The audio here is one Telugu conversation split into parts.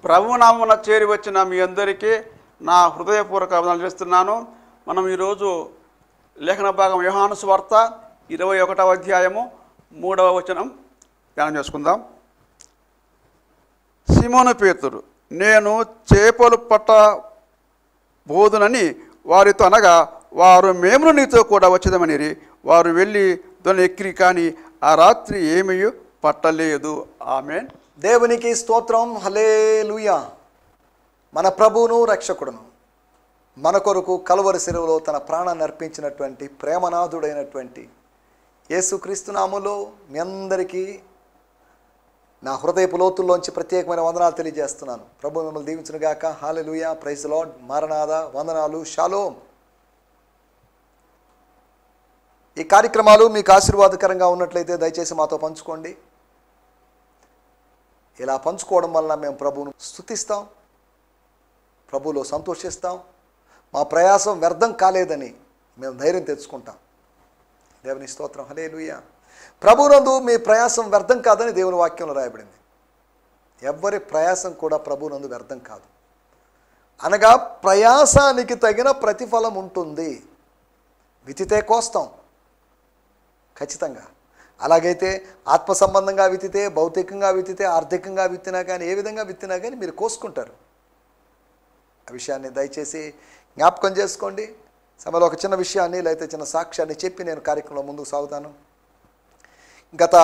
ప్రభునామమున చేరి వచ్చిన మీ అందరికీ నా హృదయపూర్వక వందనాలు చేస్తున్నాను. మనం ఈరోజు లేఖన భాగం యోహాను సువార్త 21వ అధ్యాయము 3వ వచనం ధ్యానం చేసుకుందాం. సీమోను పేతురు, నేను చేపలు పట్టబోదునని వారితో అనగా, వారు మేము నీతో కూడా వచ్చేదమనిరి. వారు వెళ్ళి దొని ఎక్కిరి, కానీ ఆ రాత్రి ఏమీ పట్టలేదు. ఆమేన్. దేవునికి స్తోత్రం. హల్లెలూయా. మన ప్రభువును రక్షకుడును మన కొరకు కలువరి శిలువలో తన ప్రాణాన్ని అర్పించినటువంటి ప్రేమనాథుడైనటువంటి యేసుక్రీస్తు నామములో మీ అందరికీ నా హృదయపు లోతుల్లోంచి ప్రత్యేకమైన వందనాలు తెలియజేస్తున్నాను. ప్రభు మిమ్మల్ని దీవించునుగాక. హల్లెలూయా. Praise Lord. మారనాథ. వందనాలు. షాలోమ్. ఈ కార్యక్రమాలు మీకు ఆశీర్వాదకరంగా ఉన్నట్లయితే దయచేసి మాతో పంచుకోండి. ఇలా పంచుకోవడం వలన మేము ప్రభువును స్తుతిస్తాం, ప్రభువులో సంతోషిస్తాం. మా ప్రయాసం వ్యర్థం కాలేదని మేము ధైర్యం తెచ్చుకుంటాం. దేవుని స్తోత్రం. హల్లెలూయా. ప్రభువునందు మీ ప్రయాసం వ్యర్థం కాదని దేవుని వాక్యంలో రాయబడింది. ఎవ్వరి ప్రయాసం కూడా ప్రభువునందు వ్యర్థం కాదు. అనగా ప్రయాసానికి తగిన ప్రతిఫలం ఉంటుంది. విత్తితే కోస్తాం ఖచ్చితంగా. అలాగైతే ఆత్మ సంబంధంగా విత్తితే, భౌతికంగా విత్తితే, ఆర్థికంగా విత్తినా కానీ, ఏ విధంగా విత్తినా కానీ మీరు కోసుకుంటారు. ఆ విషయాన్ని దయచేసి జ్ఞాపకం చేసుకోండి. సమయంలో ఒక చిన్న విషయాన్ని లేకపోతే చిన్న సాక్ష్యాన్ని చెప్పి నేను కార్యక్రమంలో ముందుకు సాగుతాను. గత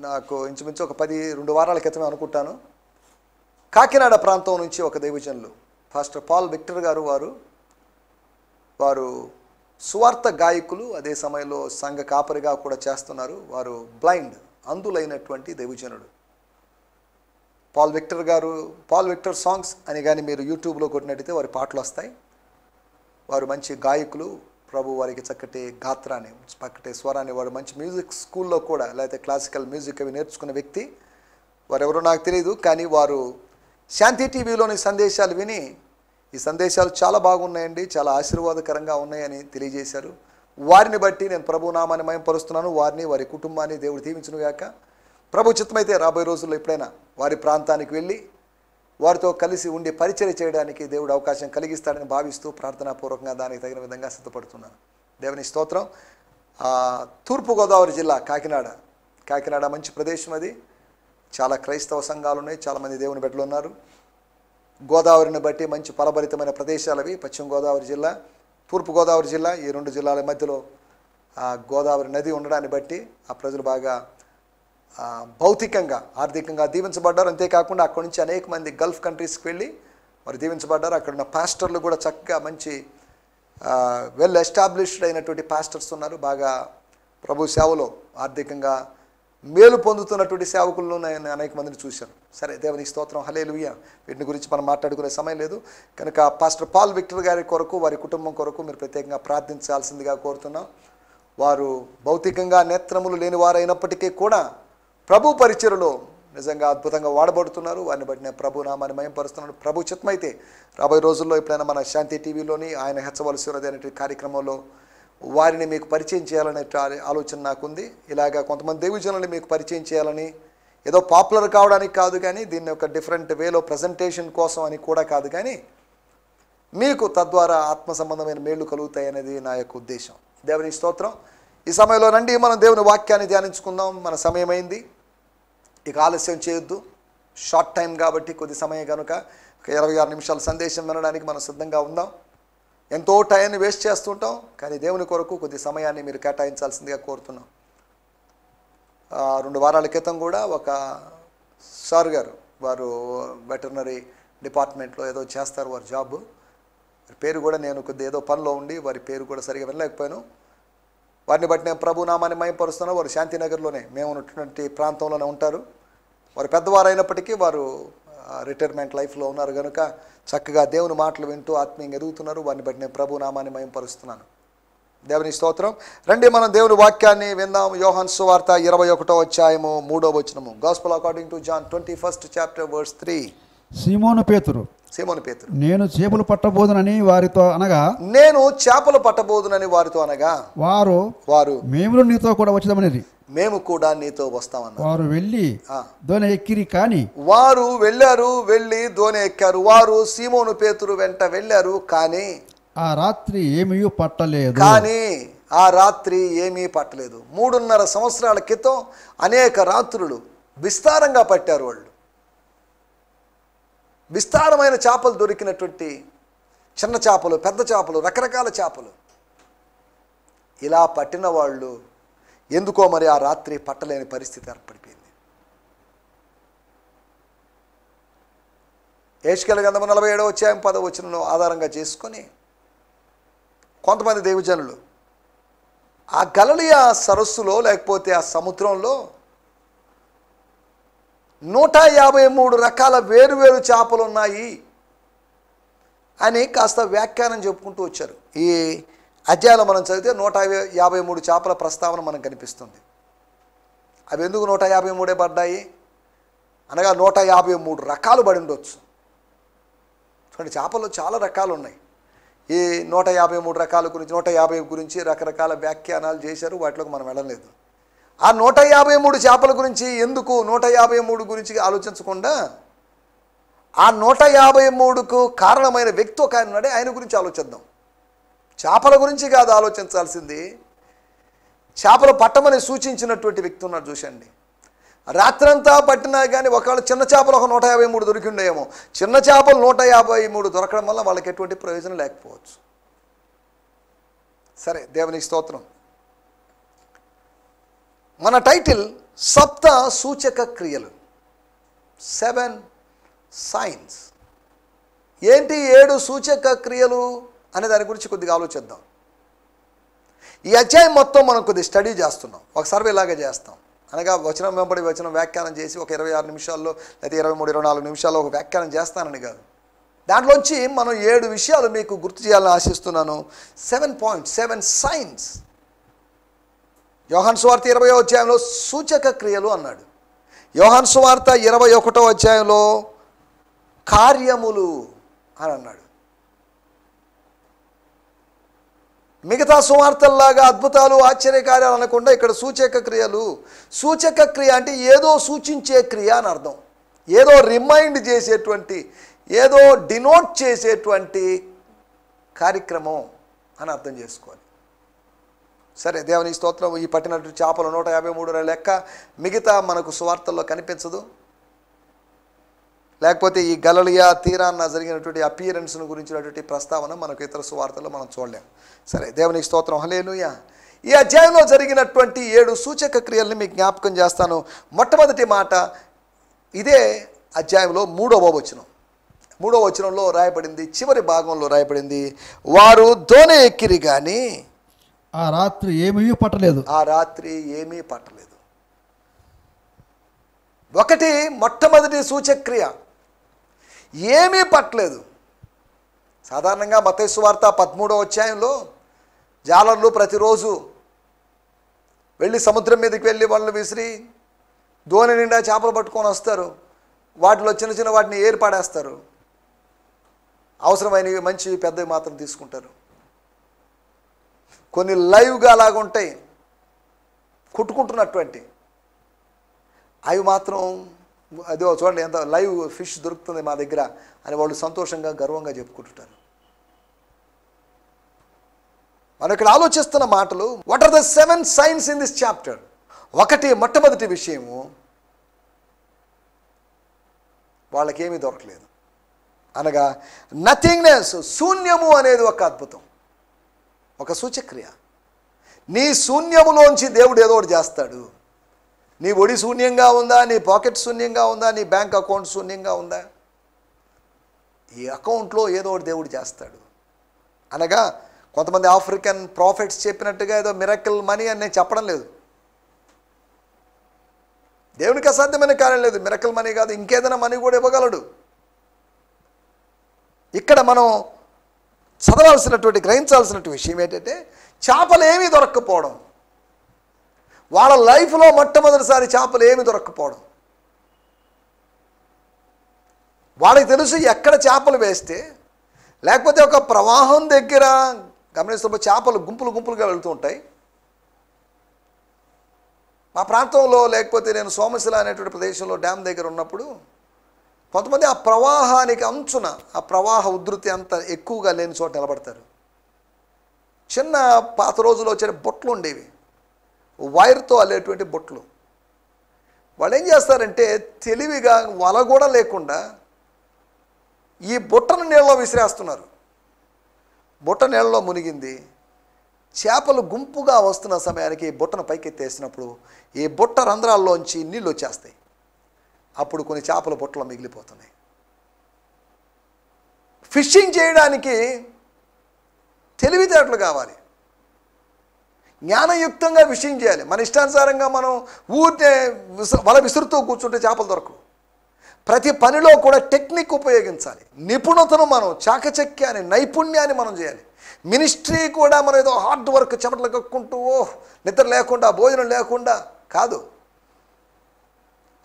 నాకు ఇంచుమించు ఒక 2 వారాల క్రితమే అనుకుంటాను, కాకినాడ ప్రాంతం నుంచి ఒక దైవజనులు పాస్టర్ పాల్ విక్టర్ గారు వారు సువార్త గాయకులు, అదే సమయంలో సంఘ కాపరిగా కూడా చేస్తున్నారు. వారు బ్లైండ్, అంధులైనటువంటి దైవజనుడు. పాల్ విక్టర్ సాంగ్స్ అని కానీ మీరు యూట్యూబ్లో కొట్టినట్టయితే వారి పాటలు వస్తాయి. వారు మంచి గాయకులు. ప్రభు వారికి చక్కటి గాత్రాన్ని, చక్కటి స్వరాన్ని, వారు మంచి మ్యూజిక్ స్కూల్లో కూడా లేకపోతే క్లాసికల్ మ్యూజిక్ అవి నేర్చుకున్న వ్యక్తి. వారెవరో నాకు తెలియదు, కానీ వారు శాంతి టీవీలోని సందేశాలు విని ఈ సందేశాలు చాలా బాగున్నాయండి, చాలా ఆశీర్వాదకరంగా ఉన్నాయని తెలియజేశారు. వారిని బట్టి నేను ప్రభు నామాన్ని మహిమపరుస్తున్నాను. వారిని, వారి కుటుంబాన్ని దేవుడు దీవించునుగాక. ప్రభు చిత్తమైతే రాబోయే రోజుల్లో ఎప్పుడైనా వారి ప్రాంతానికి వెళ్ళి వారితో కలిసి ఉండి పరిచర్య చేయడానికి దేవుడు అవకాశం కలిగిస్తాడని భావిస్తూ ప్రార్థనాపూర్వకంగా దానికి తగిన విధంగా సిద్ధపడుతున్నాను. దేవుని స్తోత్రం. తూర్పుగోదావరి జిల్లా కాకినాడ మంచి ప్రదేశం. అది చాలా క్రైస్తవ సంఘాలు ఉన్నాయి, చాలామంది దేవుని బిడ్డలు ఉన్నారు. గోదావరిని బట్టి మంచి ఫలభరితమైన ప్రదేశాలు అవి. పశ్చిమ గోదావరి జిల్లా, తూర్పుగోదావరి జిల్లా, ఈ 2 జిల్లాల మధ్యలో గోదావరి నది ఉండడాన్ని బట్టి ఆ ప్రజలు బాగా భౌతికంగా, ఆర్థికంగా దీవించబడ్డారు. అంతేకాకుండా అక్కడి నుంచి అనేక మంది గల్ఫ్ కంట్రీస్కి వెళ్ళి వారు దీవించబడ్డారు. అక్కడ ఉన్న పాస్టర్లు కూడా చక్కగా మంచి వెల్ ఎస్టాబ్లిష్డ్ అయినటువంటి పాస్టర్స్ ఉన్నారు. బాగా ప్రభు సేవలో ఆర్థికంగా మేలు పొందుతున్నటువంటి సేవకులను నేను అనేక మందిని చూశాను. సరే, దేవునికి స్తోత్రం. హల్లెలూయా. వీటిని గురించి మనం మాట్లాడుకునే సమయం లేదు కనుక పాస్టర్ పాల్ విక్టర్ గారి కొరకు, వారి కుటుంబం కొరకు మీరు ప్రత్యేకంగా ప్రార్థించాల్సిందిగా కోరుతున్నాం. వారు భౌతికంగా నేత్రములు లేని వారైనప్పటికీ కూడా ప్రభు పరిచర్యలో నిజంగా అద్భుతంగా వాడబడుతున్నారు. వారిని బట్టి నేను ప్రభు నామాన్ని మహిమపరుస్తున్నాను. ప్రభు చిత్తమైతే రాబోయే రోజుల్లో ఎప్పుడైనా మన శాంతి టీవీలోని ఆయన హెచ్చవలసి ఉన్నదనే కార్యక్రమంలో వారిని మీకు పరిచయం చేయాలనే ఆలోచన నాకుంది. ఇలాగా కొంతమంది దైవజనులని మీకు పరిచయం చేయాలని, ఏదో పాపులర్ కావడానికి కాదు, కానీ దీన్ని ఒక డిఫరెంట్ వేలో ప్రజెంటేషన్ కోసం అని కూడా కాదు, కానీ మీకు తద్వారా ఆత్మ సంబంధమైన మేళ్లు కలుగుతాయి అనేది నా యొక్క ఉద్దేశం. దేవుని స్తోత్రం. ఈ సమయంలో రండి మనం దేవుని వాక్యాన్ని ధ్యానించుకుందాం. మన సమయం అయింది, ఇక ఆలస్యం చేయొద్దు. షార్ట్ టైం కాబట్టి కొద్ది సమయం కనుక ఒక 26 నిమిషాల సందేశం వినడానికి మనం సిద్ధంగా ఉందాం. ఎంతో టైంని వేస్ట్ చేస్తుంటాం, కానీ దేవుని కొరకు కొద్ది సమయాన్ని మీరు కేటాయించాల్సిందిగా కోరుతున్నాం. 2 వారాల క్రితం కూడా ఒక సార్ గారు, వారు వెటర్నరీ డిపార్ట్మెంట్లో ఏదో చేస్తారు వారి జాబ్. వారి పేరు కూడా నేను కొద్ది ఏదో పనిలో ఉండి వారి పేరు కూడా సరిగా వినలేకపోయాను. వారిని బట్టి నేను ప్రభు నామాన్ని మహిమపరుస్తున్నాను. వారు శాంతినగర్లోనే, మేము ఉన్నటువంటి ప్రాంతంలోనే ఉంటారు. వారు పెద్దవారు అయినప్పటికీ వారు రిటైర్మెంట్ లైఫ్లో ఉన్నారు కనుక చక్కగా దేవుని మాటలు వింటూ ఆత్మీయంగా ఎదుగుతున్నారు. వారిని బట్టి నేను ప్రభు నామాన్ని మహిమపరుస్తున్నాను. దేవుని స్తోత్రం. రండి మనం దేవుని వాక్యాన్ని విందాం. యోహాను సువార్త 21వ అధ్యాయము 3వ వచనము. Gospel according to John 21st chapter verse 3. సీమోను పేతురు, నేను చేపలు పట్టబోదునని వారితో అనగా, వారు మేము నీతో కూడా మేము కూడా నీతో వస్తామన్నారు. వారు వెళ్ళి దోణి ఎక్కిరి కాని వారు వెళ్ళారు, వెళ్ళి దోణి ఎక్కారు. వారు సీమోను పేతురు వెంట వెళ్ళారు, కానీ ఆ రాత్రి ఏమీ పట్టలేదు. ఆ రాత్రి ఏమీ పట్టలేదు. 3.5 సంవత్సరాల క్రితం అనేక రాత్రులు విస్తారంగా పట్టారు వాళ్ళు. విస్తారమైన చేపలు దొరికినటువంటి, చిన్న చేపలు, పెద్ద చేపలు, రకరకాల చేపలు. ఇలా పట్టిన వాళ్ళు ఎందుకో మరి ఆ రాత్రి పట్టలేని పరిస్థితి ఏర్పడిపోయింది. యెహెజ్కేలు గ్రంథము 47వ అధ్యాయం 10వ వచనంలో ఆధారంగా చేసుకొని కొంతమంది దైవజనులు ఆ గలిలయ సరస్సులో లేకపోతే ఆ సముద్రంలో 153 రకాల వేరువేరు చేపలు ఉన్నాయి అని కాస్త వ్యాఖ్యానం చెప్పుకుంటూ వచ్చారు. ఈ అధ్యాయంలో మనం చదివితే 153 చేపల ప్రస్తావన మనకు కనిపిస్తుంది. అవి ఎందుకు 153 పడ్డాయి అనగా 153 రకాలు పడి ఉండొచ్చు. చూడండి, చేపల్లో చాలా రకాలు ఉన్నాయి. ఈ 153 రకాల గురించి 150 గురించి రకరకాల వ్యాఖ్యానాలు చేశారు. వాటిలోకి మనం వెళ్ళలేదు. ఆ 153 చేపల గురించి ఎందుకు 153 గురించి ఆలోచించకుండా ఆ 153కు కారణమైన వ్యక్తి ఒక ఆయన ఉన్నాడే, ఆయన గురించి ఆలోచిద్దాం. చేపల గురించి కాదు ఆలోచించాల్సింది, చేపలు పట్టమని సూచించినటువంటి వ్యక్తి ఉన్నాడు. చూసండి, రాత్రంతా పట్టినా కానీ ఒకవేళ చిన్న చేపలు ఒక 153 దొరికి ఉండేమో. చిన్న చేపలు 153 దొరకడం వల్ల వాళ్ళకి ఎటువంటి ప్రయోజనం లేకపోవచ్చు. సరే, దేవునికి స్తోత్రం. మన టైటిల్ సప్త సూచక క్రియలు, 7 సైన్స్. ఏంటి 7 సూచక క్రియలు అనే దాని గురించి కొద్దిగా ఆలోచిద్దాం. ఈ అధ్యాయం మొత్తం మనం కొద్దిగా స్టడీ చేస్తున్నాం, ఒక సర్వే లాగా చేస్తాం. అనగా వచనం వెంబడి వచనం వ్యాఖ్యానం చేసి ఒక 26 నిమిషాల్లో లేదా 23-24 నిమిషాల్లో ఒక వ్యాఖ్యానం చేస్తానని కాదు. దాంట్లోంచి మనం 7 విషయాలు మీకు గుర్తు చేయాలని ఆశిస్తున్నాను. 7 పాయింట్స్, 7 సైన్స్. యోహాను సువార్త 20వ అధ్యాయంలో సూచక క్రియలు అన్నాడు. యోహాను సువార్త 21వ అధ్యాయంలో కార్యములు అని అన్నాడు. మిగతా సువార్తల్లాగా అద్భుతాలు, ఆశ్చర్యకార్యాలు అనకుండా ఇక్కడ సూచక క్రియలు. సూచక క్రియ అంటే ఏదో సూచించే క్రియ అని అర్థం. ఏదో రిమైండ్ చేసేటువంటి, ఏదో డినోట్ చేసేటువంటి కార్యక్రమం అని అర్థం చేసుకోవాలి. సరే, దేవుని స్తోత్రం. ఈ పట్టినట్టు చేపలు 153 లెక్క మిగతా మనకు సువార్తల్లో కనిపించదు. లేకపోతే ఈ గలిలయ తీరాన్న జరిగినటువంటి అపియరెన్స్ను గురించినటువంటి ప్రస్తావన మనకు ఇతర సువార్తల్లో మనం చూడలేం. సరే, దేవునికి స్తోత్రం. హల్లెలూయా. ఈ అధ్యాయంలో జరిగినటువంటి 7 సూచక క్రియల్ని మీకు జ్ఞాపకం చేస్తాను. మొట్టమొదటి మాట ఇదే అధ్యాయంలో 3వ వచనం. 3వ వచనంలో రాయబడింది, చివరి భాగంలో రాయబడింది, వారు దోణి ఎక్కిరి కానీ ఆ రాత్రి ఏమీ పట్టలేదు. ఆ రాత్రి ఏమీ పట్టలేదు. ఒకటి, మొట్టమొదటి సూచక్రియ ఏమీ పట్టలేదు. సాధారణంగా మత్తయి సువార్త 13వ అధ్యాయంలో జాలర్లు ప్రతిరోజు వెళ్ళి సముద్రం మీదకి వెళ్ళి వాళ్ళు విసిరి దోణి నిండా చేపలు పట్టుకొని వస్తారు. వాటిలో చిన్న చిన్న వాటిని ఏర్పడేస్తారు. అవసరమైనవి మంచివి పెద్దవి మాత్రం తీసుకుంటారు. కొన్ని లైవ్గా అలాగ ఉంటాయి, కుట్టుకుంటున్నటువంటి అవి మాత్రం అదో చూడండి ఎంత లైవ్ ఫిష్ దొరుకుతుంది మా దగ్గర అని వాళ్ళు సంతోషంగా గర్వంగా చెప్పుకుంటుంటారు. మనం ఇక్కడ ఆలోచిస్తున్న మాటలు, what are the 7 signs in this chapter. ఒకటి, మొట్టమొదటి విషయము, వాళ్ళకేమీ దొరకలేదు. అనగా నథింగ్నెస్, శూన్యము అనేది ఒక అద్భుతం, ఒక సూచక్రియ. నీ శూన్యములోంచి దేవుడు ఏదో ఒకటి చేస్తాడు. నీ ఒడి శూన్యంగా ఉందా, నీ పాకెట్ శూన్యంగా ఉందా, నీ బ్యాంక్ అకౌంట్ శూన్యంగా ఉందా, ఈ అకౌంట్లో ఏదో ఒకటి దేవుడు చేస్తాడు. అనగా కొంతమంది ఆఫ్రికన్ ప్రాఫిట్స్ చెప్పినట్టుగా ఏదో మిరకిల్ మనీ అని నేను చెప్పడం లేదు. దేవునికి అసాధ్యమైన కార్యం లేదు. మిరకిల్ మనీ కాదు, ఇంకేదైనా మనీ కూడా ఇవ్వగలడు. ఇక్కడ మనం చదవాల్సినటువంటి, గ్రహించాల్సినటువంటి విషయం ఏంటంటే, చేపలు ఏమీ దొరక్కపోవడం. వాళ్ళ లైఫ్లో మొట్టమొదటిసారి చేపలు ఏమీ దొరక్కపోవడం. వాళ్ళకి తెలుసు ఎక్కడ చేపలు వేస్తే, లేకపోతే ఒక ప్రవాహం దగ్గర గమనిస్తున్నప్పుడు చేపలు గుంపులు గుంపులుగా వెళ్తూ ఉంటాయి. మా ప్రాంతంలో లేకపోతే నేను సోమశిల అనేటువంటి ప్రదేశంలో డ్యామ్ దగ్గర ఉన్నప్పుడు కొంతమంది ఆ ప్రవాహానికి అంచున ఆ ప్రవాహ ఉధృతి అంత ఎక్కువగా లేని చోట నిలబడతారు. చిన్న పాత రోజుల్లో వచ్చే బొట్లు ఉండేవి, వైర్తో అల్లేటువంటి బొట్లు. వాళ్ళు ఏం చేస్తారంటే తెలివిగా వల కూడా లేకుండా ఈ బుట్టను నీళ్ళలో విసిరేస్తున్నారు. బుట్ట నీళ్ళలో మునిగింది. చేపలు గుంపుగా వస్తున్న సమయానికి ఈ బుట్టను పైకెత్తేసినప్పుడు ఈ బుట్ట రంధ్రాల్లోంచి నీళ్ళు వచ్చేస్తాయి. అప్పుడు కొన్ని చేపలు బుట్టలో మిగిలిపోతున్నాయి. ఫిషింగ్ చేయడానికి తెలివితేటలు కావాలి, జ్ఞానయుక్తంగా ఫిషింగ్ చేయాలి. మన ఇష్టానుసారంగా మనం ఊరికే వల విసురుతూ కూర్చుంటే చేపలు దొరకవు. ప్రతి పనిలో కూడా టెక్నిక్ ఉపయోగించాలి, నిపుణతను మనం చాకచక్యాన్ని నైపుణ్యాన్ని మనం చేయాలి. మినిస్ట్రీ కూడా మనం ఏదో హార్డ్ వర్క్ చెమటలు కక్కుంటూ నిద్ర లేకుండా భోజనం లేకుండా కాదు.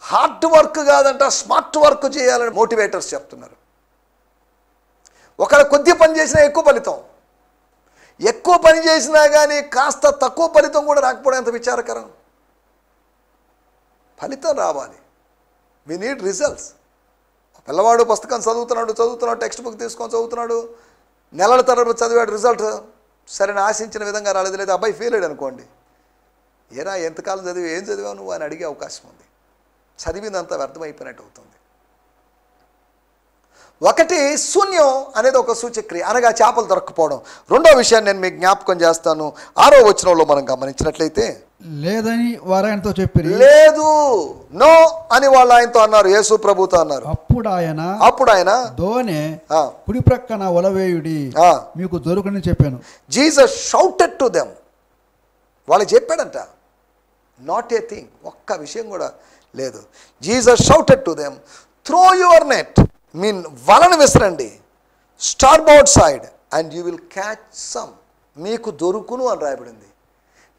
హార్డ్ వర్క్ కాదంట, స్మార్ట్ వర్క్ చేయాలని మోటివేటర్స్ చెప్తున్నారు. ఒకవేళ కొద్ది పని చేసినా ఎక్కువ ఫలితం, ఎక్కువ పని చేసినా కానీ కాస్త తక్కువ ఫలితం కూడా రాకపోవడం ఎంత విచారకరం. ఫలితం రావాలి. We need results. పిల్లవాడు పుస్తకం చదువుతున్నాడు, టెక్స్ట్ బుక్ తీసుకొని చదువుతున్నాడు, నెలల తరబడి చదివాడు, రిజల్ట్ సరైన ఆశించిన విధంగా రాలేదు. లేదా అబ్బాయి ఫెయిల్ అయ్యాడు అనుకోండి, ఏరా ఎంతకాలం చదివి ఏం చదివావు నువ్వు అని అడిగే అవకాశం ఉంది. చదివిందంతా వ్యర్థమైపోయినట్టు అవుతుంది. ఒకటి శూన్యం అనేది ఒక సూచక్రియ, అనగా చేపలు దొరకపోవడం. రెండో విషయాన్ని నేను మీకు జ్ఞాపకం చేస్తాను. 6వ వచనంలో మనం గమనించినట్లయితే లేదని వారు ఆయనతో చెప్పారు. లేదు, నో అని వాళ్ళు ఆయనతో అన్నారు, యేసు ప్రభుతో అన్నారు. అప్పుడు ఆయన దోనె కుడి ప్రక్కన వలవేయుడి మీకు దొరుకుని చెప్పాను. Jesus shouted to them. వాళ్ళకి చెప్పాడంట, నాట్ ఏ థింగ్, ఒక్క విషయం కూడా లేదు. Jesus shouted to them, throw your net, mean వలను విసరండి, starboard side and you will catch some. మీకు దొరుకును అని రాయబడింది,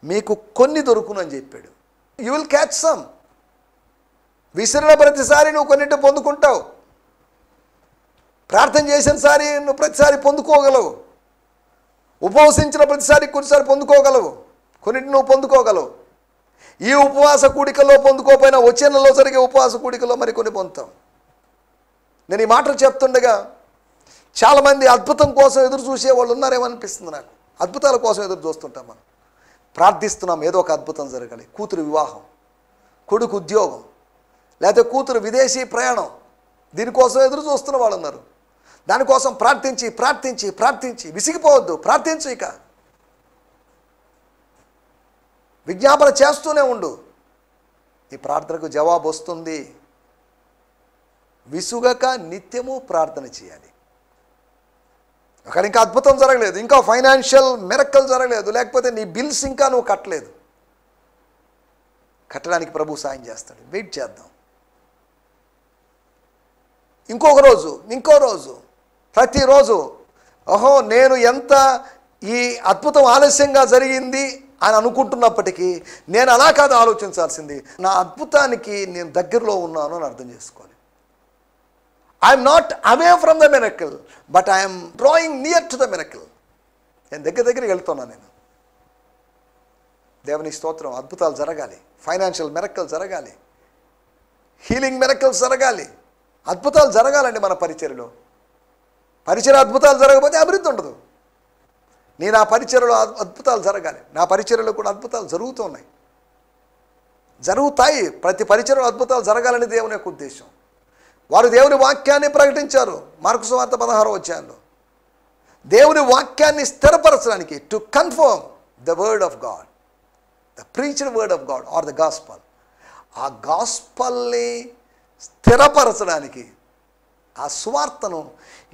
మీకు కొన్ని దొరుకును అని చెప్పాడు. You will catch some. విసిరిన ప్రతిసారి నువ్వు కొన్నింటి పొందుకుంటావు. ప్రార్థన చేసిన సారి నువ్వు ప్రతిసారి పొందుకోగలవు. ఉపవసించిన ప్రతిసారి కొన్నిసారి పొందుకోగలవు, కొన్నింటి నువ్వు పొందుకోగలవు. ఈ ఉపవాస కూడికల్లో పొందుకోపోయినా వచ్చే నెలలో జరిగే ఉపవాస కూడికల్లో మరి కొన్ని పొందుతాం. నేను ఈ మాటలు చెప్తుండగా చాలామంది అద్భుతం కోసం ఎదురు చూసే వాళ్ళు ఉన్నారేమనిపిస్తుంది నాకు. అద్భుతాల కోసం ఎదురు చూస్తుంటాం. మనం ప్రార్థిస్తున్నాం, ఏదో ఒక అద్భుతం జరగాలి. కూతురు వివాహం, కొడుకు ఉద్యోగం, లేకపోతే కూతురు విదేశీ ప్రయాణం, దీనికోసం ఎదురు చూస్తున్న వాళ్ళు ఉన్నారు. దానికోసం ప్రార్థించి ప్రార్థించి ప్రార్థించి విసిగిపోవద్దు, ప్రార్థించు. ఇక విజ్ఞాపన చేస్తూనే ఉండు, ఈ ప్రార్థనకు జవాబు వస్తుంది. విసుగక నిత్యము ప్రార్థన చేయాలి. అక్కడ ఇంకా అద్భుతం జరగలేదు, ఇంకా ఫైనాన్షియల్ మిరకల్ జరగలేదు, లేకపోతే నీ బిల్స్ ఇంకా నువ్వు కట్టలేదు. కట్టడానికి ప్రభు సాయం చేస్తాడు. వెయిట్ చేద్దాం. ఇంకొక రోజు, ఇంకో రోజు, ప్రతిరోజు ఓహో నేను ఎంత ఈ అద్భుతం ఆలస్యంగా జరిగింది అని అనుకుంటున్నప్పటికీ నేను అలా కాదు ఆలోచించాల్సింది. నా అద్భుతానికి నేను దగ్గరలో ఉన్నాను అని అర్థం చేసుకోవాలి. I'm not away from the miracle, but I'm drawing near to the miracle. నేను దగ్గరికి వెళ్తున్నాను. నేను దేవుని స్తోత్రం. అద్భుతాలు జరగాలి, ఫైనాన్షియల్ మిరకల్ జరగాలి, హీలింగ్ మిరకల్స్ జరగాలి. అద్భుతాలు జరగాలండి మన పరిచర్యలో. పరిచర్య అద్భుతాలు జరగకపోతే అభివృద్ధి ఉండదు. నేను ఆ పరిచర్యలో అద్భుతాలు జరగాలి. నా పరిచర్యలో కూడా అద్భుతాలు జరుగుతున్నాయి, జరుగుతాయి. ప్రతి పరిచర్యలో అద్భుతాలు జరగాలని దేవుని యొక్క ఉద్దేశం. వారు దేవుని వాక్యాన్ని ప్రకటించారు. మార్కు సువార్త 16వ అధ్యాయంలో దేవుని వాక్యాన్ని స్థిరపరచడానికి, to confirm the word of God, the preached word of God or the gospel. ఆ గాస్పల్ని స్థిరపరచడానికి, ఆ సువార్తను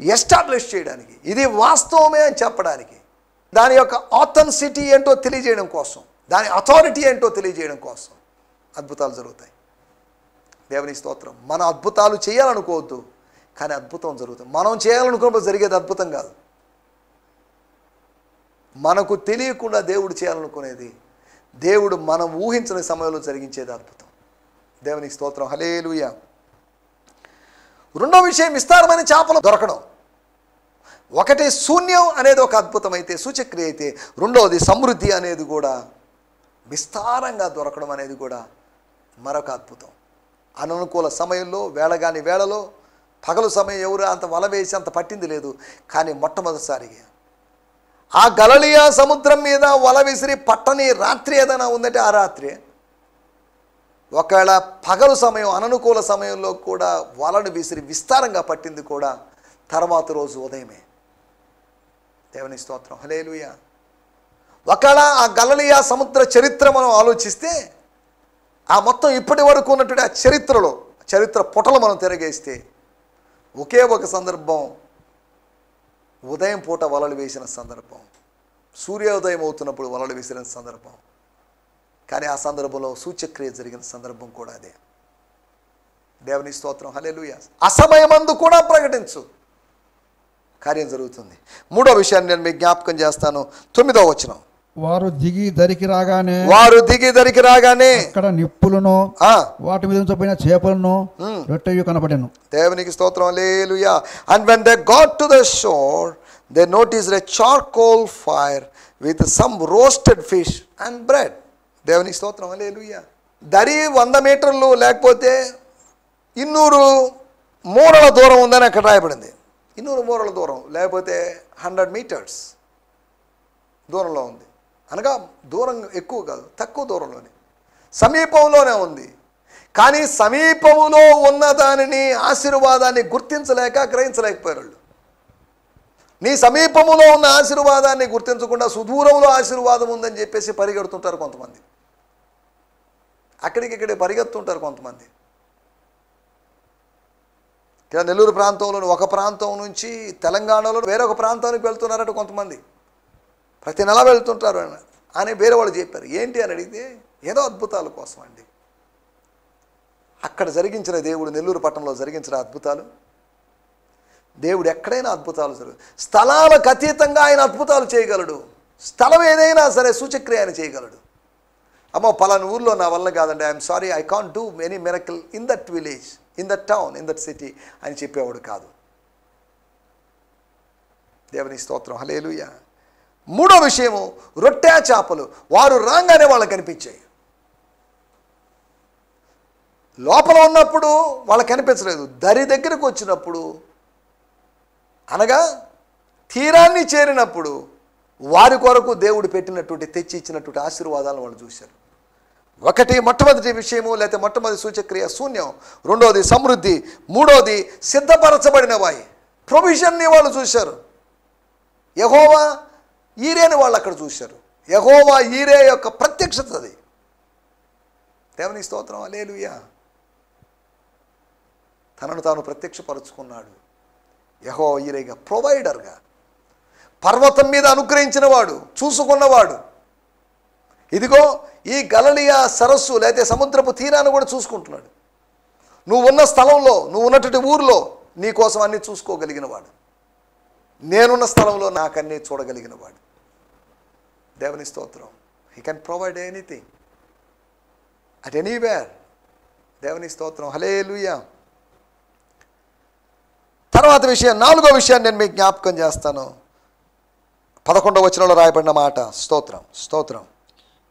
ఎస్టాబ్లిష్ చేయడానికి, ఇది వాస్తవమే అని చెప్పడానికి, దాని యొక్క ఆథెంటిసిటీ ఏంటో తెలియజేయడం కోసం, దాని అథారిటీ ఏంటో తెలియజేయడం కోసం అద్భుతాలు జరుగుతాయి. దేవుని స్తోత్రం. మన అద్భుతాలు చేయాలనుకోవద్దు, కానీ అద్భుతం జరుగుతుంది. మనం చేయాలనుకున్నప్పుడు జరిగేది అద్భుతం కాదు. మనకు తెలియకుండా దేవుడు చేయాలనుకునేది దేవుడు మనం ఊహించని సమయంలో జరిగించేది అద్భుతం. దేవునికి స్తోత్రం. హల్లెలూయా. రెండో విషయం, విస్తారమైన చేపలు దొరకడం. ఒకటి శూన్యం అనేది ఒక అద్భుతం అయితే, సూచక్రియ అయితే, రెండవది సమృద్ధి అనేది కూడా విస్తారంగా దొరకడం అనేది కూడా మరొక అద్భుతం. అననుకూల సమయంలో, వేళగాని వేళలో, పగలు సమయం ఎవరు అంత వల వేసి అంత పట్టింది లేదు. కానీ మొట్టమొదటిసారిగా ఆ గలిలయ సముద్రం మీద వల విసిరి పట్టని రాత్రి ఏదైనా ఉందంటే ఆ రాత్రి. ఒకవేళ పగలు సమయం, అననుకూల సమయంలో కూడా వలను విసిరి విస్తారంగా పట్టింది కూడా తర్వాత రోజు ఉదయమే. దేవుని స్తోత్రం, హల్లెలూయా. ఒకవేళ ఆ గలిలయ సముద్ర చరిత్ర మనం ఆలోచిస్తే, ఆ మొత్తం ఇప్పటి వరకు ఉన్నటువంటి ఆ చరిత్ర పుటలు మనం తిరగేస్తే, ఒకే ఒక సందర్భం ఉదయం పూట వలలు వేసిన సందర్భం, సూర్యోదయం అవుతున్నప్పుడు వలలు వేసిన సందర్భం. కానీ ఆ సందర్భంలో సూచక్రియ జరిగిన సందర్భం కూడా అదే. దేవుని స్తోత్రం, హల్లెలూయా. అసమయమందు కూడా ప్రకటించు, కార్యం జరుగుతుంది. మూడో విషయాన్ని నేను మీకు జ్ఞాపకం చేస్తాను. 9వ వచనం. వారు దిగి దరికి రాగానే అక్కడ నిప్పులను వాటి మీద ఉంచబడిన చేపలను రొట్టెయు కనపడెను. దేవునికి స్తోత్రం, హల్లెలూయా. And when they got to the shore, they noticed a charcoal fire with some roasted fish and bread. దేవునికి స్తోత్రం, హల్లెలూయా. దరి 100 మీటర్లు లేకపోతే 200 మూరల దూరం ఉందని అక్కడ రాయబడింది. 200 మూరల దూరం లేకపోతే 100 మీటర్స్ దూరంలో ఉంది. అనగా దూరం ఎక్కువ కాదు, తక్కువ దూరంలోనే, సమీపంలోనే ఉంది. కానీ సమీపంలో ఉన్న దానిని, ఆశీర్వాదాన్ని గుర్తించలేక గ్రహించలేకపోయారు వాళ్ళు. నీ సమీపంలో ఉన్న ఆశీర్వాదాన్ని గుర్తించకుండా సుదూరంలో ఆశీర్వాదం ఉందని చెప్పేసి పరిగెడుతుంటారు కొంతమంది. అక్కడికిక్కడే పరిగెత్తుంటారు కొంతమంది. ఇక్కడ నెల్లూరు ప్రాంతంలో ఒక ప్రాంతం నుంచి తెలంగాణలో వేరొక ప్రాంతానికి వెళ్తున్నారట కొంతమంది. ప్రతి నెల వెళ్తుంటారు అని వేరే వాళ్ళు చెప్పారు. ఏంటి అని అడిగితే ఏదో అద్భుతాల కోసం అండి. అక్కడ జరిగించిన దేవుడు, నెల్లూరు పట్టణంలో జరిగించిన అద్భుతాలు, దేవుడు ఎక్కడైనా అద్భుతాలు స్థలాలకు అతీతంగా ఆయన అద్భుతాలు చేయగలడు. స్థలం ఏదైనా సరే సూచక్రియ ఆయన చేయగలడు. అమ్మో పలానా ఊర్లో నా వల్ల కాదండి, I'm sorry, I can't do any miracle in that village, in that town, in that city అని చెప్పేవాడు కాదు. దేవుని స్తోత్రం, హల్లెలూయా. మూడో విషయము, రొట్టె చేపలు. వారు రాగానే వాళ్ళకి కనిపించాయి. లోపల ఉన్నప్పుడు వాళ్ళకి కనిపించలేదు. దరి దగ్గరకు వచ్చినప్పుడు, అనగా తీరాన్ని చేరినప్పుడు వారి కొరకు దేవుడు పెట్టినటువంటి, తెచ్చి ఇచ్చినటువంటి ఆశీర్వాదాలను వాళ్ళు చూశారు. మొట్టమొదటి విషయము, లేకపోతే మొట్టమొదటి సూచక్రియ శూన్యం, రెండోది సమృద్ధి, మూడోది సిద్ధపరచబడినవాయి, ప్రొవిజన్ని వాళ్ళు చూశారు. యెహోవా ఈరేని వాళ్ళు అక్కడ చూశారు. యెహోవా ఈరే యొక్క ప్రత్యక్షత అది. దేవుని స్తోత్రం, హల్లెలూయా. తనను తాను ప్రత్యక్షపరుచుకున్నాడు యెహోవా ఈరేగా, ప్రొవైడర్గా, పర్వతం మీద అనుగ్రహించిన వాడు, చూసుకున్నవాడు. ఇదిగో ఈ గలిలయ సరస్సు లేకపోతే సముద్రపు తీరాన్ని కూడా చూసుకుంటున్నాడు. నువ్వు ఉన్న స్థలంలో, నువ్వు ఉన్నటువంటి ఊరిలో నీ కోసం అన్నీ చూసుకోగలిగిన వాడు. నేనున్న స్థలంలో నాకన్నీ చూడగలిగిన వాడు. దేవుని స్తోత్రం. He can provide anything at anywhere. దేవుని స్తోత్రం, హల్లెలూయా. తర్వాత విషయం, నాలుగో విషయాన్ని నేను మీకు జ్ఞాపకం చేస్తాను. 11వ వచనంలో రాయబడిన మాట. స్తోత్రం.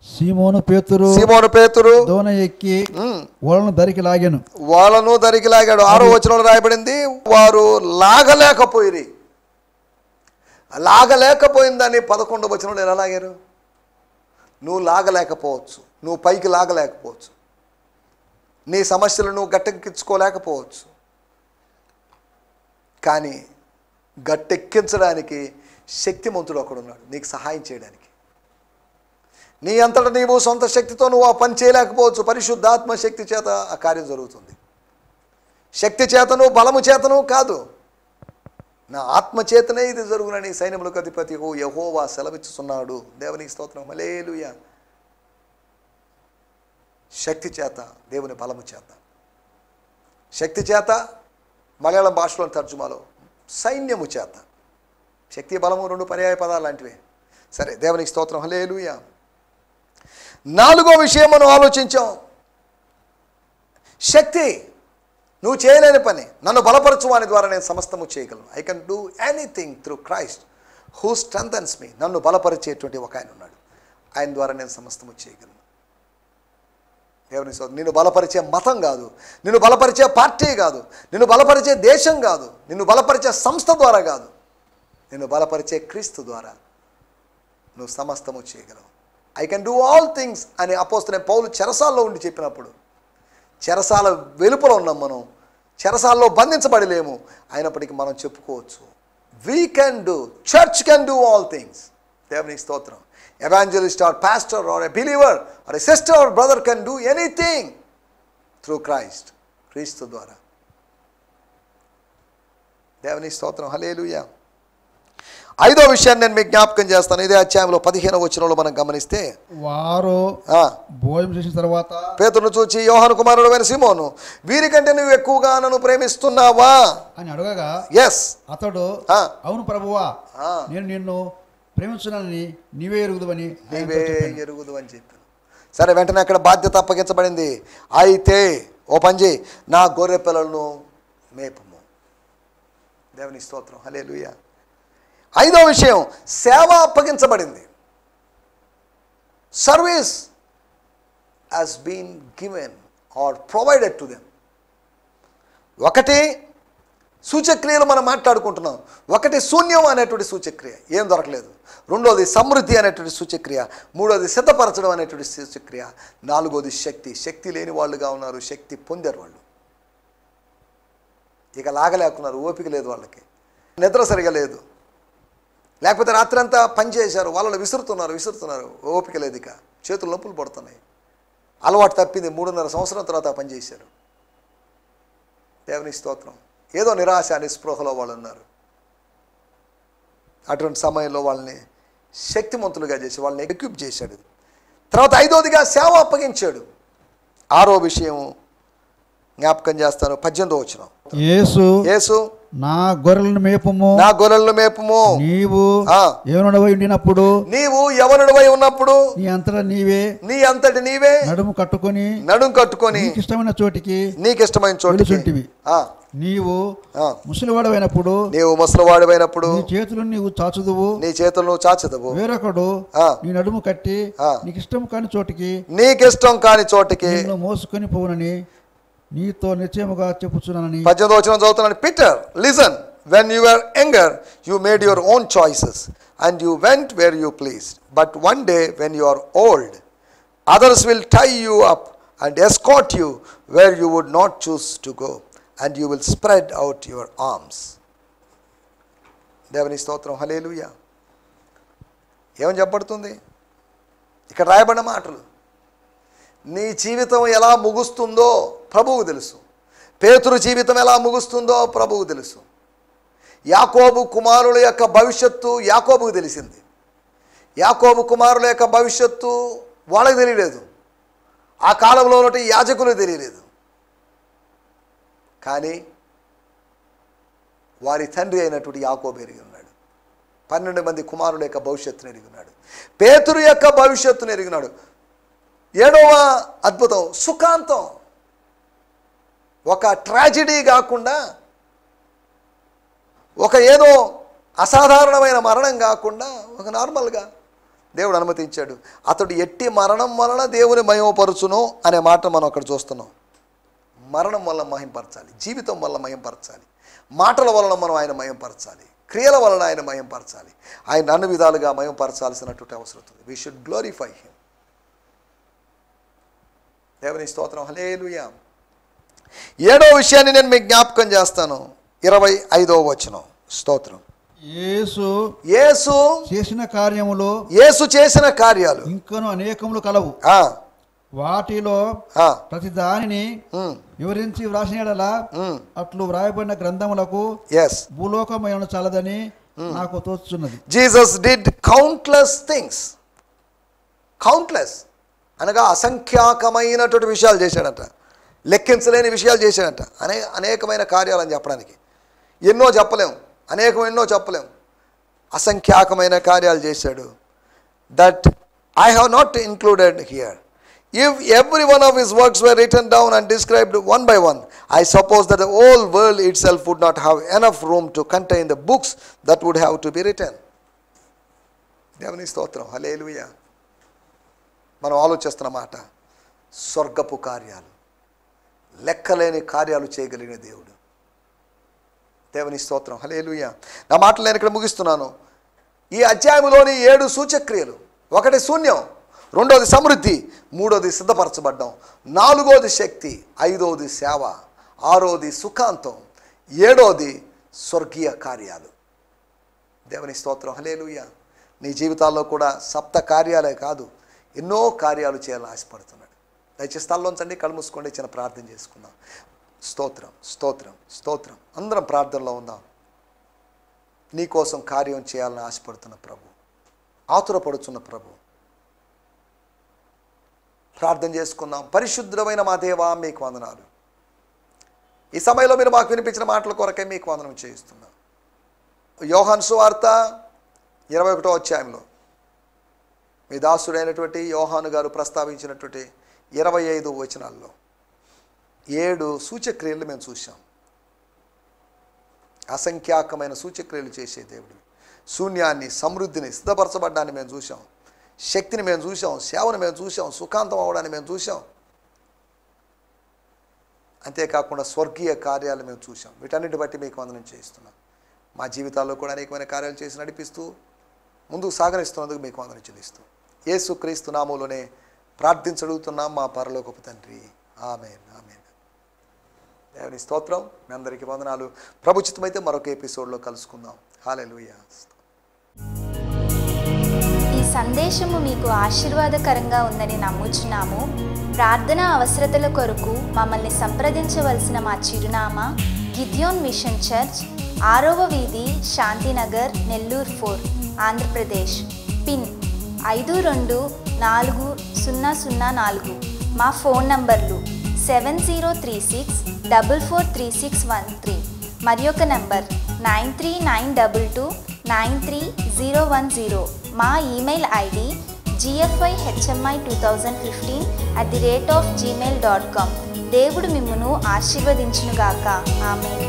సీమోను పేతురు దోణ ఎక్కి వాళ్ళను దరికి లాగాడు. 6వ వచనంలో రాయబడింది, వారు లాగలేకపోయిందని 11వ వచనంలో ఎలా లాగారు? నువ్వు లాగలేకపోవచ్చు, నువ్వు పైకి లాగలేకపోవచ్చు, నీ సమస్యలు నువ్వు గట్టెక్కించుకోలేకపోవచ్చు. కానీ గట్టెక్కించడానికి శక్తిమంతుడు ఒకడున్నాడు నీకు సహాయం చేయడానికి. నీ అంతటా నీవు సొంత శక్తితో నువ్వు ఆ పని చేయలేకపోవచ్చు. పరిశుద్ధాత్మ శక్తి చేత ఆ కార్యం జరుగుతుంది. శక్తి చేతను బలము చేతను కాదు, నా ఆత్మ చేతనే ఇది జరుగునని సైన్యములకు అధిపతి యెహోవా సెలవిచ్చుచున్నాడు. దేవునికి స్తోత్రం, హల్లెలూయా. శక్తి చేత, దేవుని బలము చేత. శక్తి చేత మలయాళం భాషలో తర్జుమాలో సైన్యము చేత. శక్తి బలము 2 పర్యాయ పదాలు లాంటివే. సరే, దేవునికి స్తోత్రం, హల్లెలూయా. 4వ విషయం మనం ఆలోచించాం. శక్తి. నువ్వు చేయలేని పని, నన్ను బలపరచు వాని ద్వారా నేను సమస్తము చేయగలను. I can do anything through Christ who strengthens me. నన్ను బలపరిచేటువంటి ఒక ఆయన ఉన్నాడు, ఆయన ద్వారా నేను సమస్తము చేయగలను. దేవుని స్తోత్రం. నిన్ను బలపరిచే మతం కాదు, నిన్ను బలపరిచే పార్టీ కాదు, నిన్ను బలపరిచే దేశం కాదు, నిన్ను బలపరిచే సంస్థ ద్వారా కాదు, నిన్ను బలపరిచే క్రీస్తు ద్వారా నువ్వు సమస్తము చేయగలవు. I can do all things అని అపోస్తలుడైన పౌలు చెరసాల్లో ఉండి చెప్పినప్పుడు, చెరసాల వెలుపల ఉన్నాం మనం, చెరసాల్లో బంధించబడలేము, అయినప్పటికీ మనం చెప్పుకోవచ్చు we can do, church can do all things. దేవునికి స్తోత్రం. Evangelist or pastor or a believer or a sister or brother can do anything through Christ. క్రీస్తు ద్వారా. దేవుని స్తోత్రం. హల్లెలూయా. 5వ విషయాన్ని నేను మీకు జ్ఞాపకం చేస్తాను. ఇదే అధ్యాయంలో 15వ వచనంలో మనం గమనిస్తే, వారు భోజనం చేసిన తర్వాత పేతురును చూచి, యోహాను కుమారుడైన సీమోను, వీరికంటే నువ్వు ఎక్కువగా నన్ను ప్రేమిస్తున్నావా అని అడగగా, ఎస్ అతడు అవును ప్రభువా, నేను నిన్ను ప్రేమించున్నానని నీవే ఎరుగుదువని చెప్పాను. సరే, వెంటనే అక్కడ బాధ్యత అప్పగించబడింది. అయితే ఓ పని చేయి, నా గొర్రె పిల్లలను మేపము. దేవుని స్తోత్రం. హల్లెలూయా. 5వ విషయం, సేవ అప్పగించబడింది. Service has been given or provided to them. ఒకటి సూచక్రియలు మనం మాట్లాడుకుంటున్నాం. ఒకటి శూన్యం అనేటువంటి సూచక్రియ, ఏం దొరకలేదు. రెండోది సమృద్ధి అనేటువంటి సూచక్రియ. మూడోది సిద్ధపరచడం అనేటువంటి సూచక్రియ. నాలుగోది శక్తి. శక్తి లేని వాళ్ళుగా ఉన్నారు, శక్తి పొందారు వాళ్ళు. ఇక లాగలేకున్నారు, ఓపిక లేదు వాళ్ళకి, నిద్ర సరిగా లేదు, లేకపోతే రాత్రి అంతా పని చేశారు, వాళ్ళని విసురుతున్నారు, ఓపిక లేదు, ఇక చేతులు నొప్పులు పడుతున్నాయి. అలవాటు తప్పింది. 3.5 సంవత్సరం తర్వాత పని చేశారు. దేవుని స్తోత్రం. ఏదో నిరాశ నిస్పృహలో వాళ్ళు ఉన్నారు. అటువంటి సమయంలో వాళ్ళని శక్తిమంతులుగా చేసి వాళ్ళని ఎక్విప్ చేశాడు. తర్వాత 5వదిగా సేవ అప్పగించాడు. 6వ విషయం జ్ఞాపకం చేస్తాను. 18వ వచనం, యేసు నా గొర్రెలను మేపుము, నీవు యవనుడవై ఉన్నప్పుడు నీ అంతటి నీవే నడుము కట్టుకొని నీకిష్టమైన చోటికి నీవు ముసలివాడవైనప్పుడు నీ చేతులను చాచుదువు, వేరొకడు నీ నడుము కట్టి నీకిష్టం కాని చోటికి మోసుకొని పోవునని నీతో నిశ్చయముగా చెప్పుచున్నానని. 18వ వచనం చదువుతున్నాను. Peter, listen, when you were younger you made your own choices and you went where you pleased, but one day when you are old others will tie you up and escort you where you would not choose to go, and you will spread out your arms. దేవుని స్తోత్రం. హల్లెలూయా. ఏమని చెప్పబడుతుంది ఇక్కడ? రాయబడిన మాటలు. నీ జీవితం ఎలా ముగుస్తుందో ప్రభువుకు తెలుసు. పేతురు జీవితం ఎలా ముగుస్తుందో ప్రభువుకు తెలుసు. యాకోబు కుమారుల యొక్క భవిష్యత్తు యాకోబుకు తెలిసింది. యాకోబు కుమారుల యొక్క భవిష్యత్తు వాళ్ళకి తెలియలేదు. ఆ కాలంలో ఉన్నటి యాజకులకు తెలియలేదు. కానీ వారి తండ్రి అయినటువంటి యాకోబు ఎరిగి ఉన్నాడు. 12 మంది కుమారుల యొక్క భవిష్యత్తును ఎరిగి ఉన్నాడు. పేతురు యొక్క భవిష్యత్తును ఎరిగి ఉన్నాడు. 7వ అద్భుతం, సుఖాంతం. ఒక ట్రాజెడీ కాకుండా, ఒక ఏదో అసాధారణమైన మరణం కాకుండా, ఒక నార్మల్గా దేవుడు అనుమతించాడు. అతడు ఎట్టి మరణం వలన దేవుని మహిమపరచును అనే మాట మనం అక్కడ చూస్తున్నాం. మరణం వల్ల మహింపరచాలి, జీవితం వల్ల మహింపరచాలి, మాటల వలన మనం ఆయన మహింపరచాలి, క్రియల వలన ఆయన మహింపరచాలి. ఆయన అన్ని విధాలుగా మహింపరచాల్సినటువంటి అవసరం ఉంది. We should glorify him. దేవుని స్తోత్రం. హల్లెలూయా. 7వ విషయాన్ని నేను మీకు జ్ఞాపకం చేస్తాను. 25వ వచనం. స్తోత్రం. యేసు చేసిన కార్యాలు ఇంకను అనేకములు కలవు. వాటిలో ప్రతి దానిని వివరించి వ్రాసిన యెడల అట్లు వ్రాయబడిన గ్రంథములకు భూలోకమైన చాలదని నాకు తోచుచున్నది. Jesus did countless things. Countless అనగా అసంఖ్యాకమైనటువంటి విషయాలు చేశాడట, లెక్కించలేని విషయాలు చేశాడట. అనేకమైన కార్యాలు అని చెప్పడానికి ఎన్నో చెప్పలేము, ఎన్నో చెప్పలేము. అసంఖ్యాకమైన కార్యాలు చేశాడు. That I have not included here. If every one of his works were written down and described one by one, I suppose that the whole world itself would not have enough room to contain the books that would have to be written. దేవుని స్తోత్రం. హల్లెలూయా. మనం ఆలోచిస్తున్న మాట స్వర్గపు కార్యాలు, లెక్కలేని కార్యాలు చేయగలిగిన దేవుడు. దేవుని స్తోత్రం. హల్లెలూయా. నా మాటలు నేను ఇక్కడ ముగిస్తున్నాను. ఈ అధ్యాయంలోని 7 సూచక్రియలు: 1 శూన్యం, 2 సమృద్ధి, 3 సిద్ధపరచబడ్డం, 4 శక్తి, 5 సేవ, 6 సుఖాంతం, 7 స్వర్గీయ కార్యాలు. దేవుని స్తోత్రం. హల్లెలూయా. నీ జీవితాల్లో కూడా 7 కార్యాలే కాదు, ఎన్నో కార్యాలు చేయాలని ఆశపడుతున్నాడు. దయచేసి స్థలంలోంచండి, కళ్ళు మూసుకోండి, చిన్న ప్రార్థన చేసుకుందాం. స్తోత్రం, స్తోత్రం, స్తోత్రం. అందరం ప్రార్థనలో ఉందాం. నీకోసం కార్యం చేయాలని ఆశపడుతున్న ప్రభు, ఆతురపడుతున్న ప్రభు, ప్రార్థన చేసుకుందాం. పరిశుద్ధమైన మా దేవా, మీకు వందనాలు. ఈ సమయంలో మీరు మాకు వినిపించిన మాటల కొరకే మీకు వందనం చేయిస్తున్నాం. యోహాను సువార్త 21వ అధ్యాయంలో మీ దాసుడైనటువంటి యోహాను గారు ప్రస్తావించినటువంటి 25 వచనాల్లో 7 సూచక్రియలు మేము చూసాం. అసంఖ్యాకమైన సూచక్రియలు చేసే దేవుడు. శూన్యాన్ని, సమృద్ధిని, సిద్ధపరచబడ్డాన్ని మేము చూసాం, శక్తిని మేము చూసాం, సేవను మేము చూసాం, సుఖాంతం అవడాన్ని మేము చూసాం. అంతేకాకుండా స్వర్గీయ కార్యాలు మేము చూసాం. వీటన్నిటి బట్టి మీకు వందనం చేయిస్తున్నాం. మా జీవితాల్లో కూడా అనేకమైన కార్యాలు చేసి నడిపిస్తూ ముందుకు సాగనిస్తున్నందుకు మీకు వందనం చెల్లిస్తూ యేసుక్రీస్తు నామములోనే ప్రార్థించడుగుతున్నాం మా పరలోకపు తండ్రి. ఆమేన్, ఆమేన్. దేవుని స్తోత్రం. మీ అందరికీ వందనాలు. ప్రభుచితమైతే మరొక ఎపిసోడ్లో కలుసుకుందాం. హల్లెలూయా. ఈ సందేశము మీకు ఆశీర్వాదకరంగా ఉందని నమ్ముచున్నాము. ప్రార్థనా అవసరతల కొరకు మమ్మల్ని సంప్రదించవలసిన మా చిరునామా గిద్యోన్ మిషన్ చర్చ్, 6వ వీధి, శాంతినగర్, నెల్లూరు 4, ఆంధ్రప్రదేశ్. పిన్ 524004. మా ఫోన్ నంబర్లు 7036443613 మరి ఒక నంబర్ 9392293010. మా ఈమెయిల్ ఐడి gfihmi2015@gmail.com. దేవుడు మిమ్మును ఆశీర్వదించునుగాక. ఆమేన్.